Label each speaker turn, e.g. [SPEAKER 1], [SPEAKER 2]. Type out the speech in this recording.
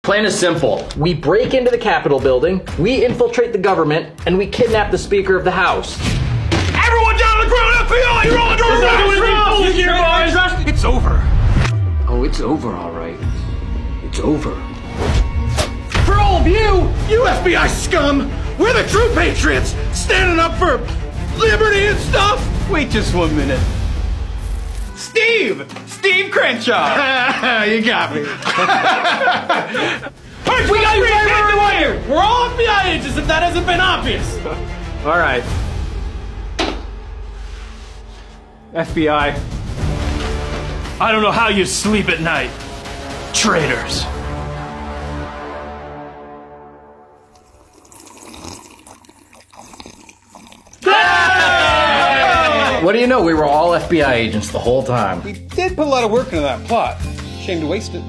[SPEAKER 1] Plan is simple. We break into the Capitol building, we infiltrate the government, and we kidnap the Speaker of the House.
[SPEAKER 2] Everyone down on the ground, FBI! You're on the door! It's over.
[SPEAKER 1] Oh, it's over, all right. It's over.
[SPEAKER 2] For all of you FBI scum, we're the true patriots, standing up for liberty and stuff. Wait just 1 minute. Steve Crenshaw. You got me. Hey, we got the wire. We're all FBI agents if that hasn't been obvious.
[SPEAKER 1] All right.
[SPEAKER 2] FBI, I don't know how you sleep at night. Traitors.
[SPEAKER 1] What do you know? We were all FBI agents the whole time.
[SPEAKER 3] We did put a lot of work into that plot. Shame to waste it.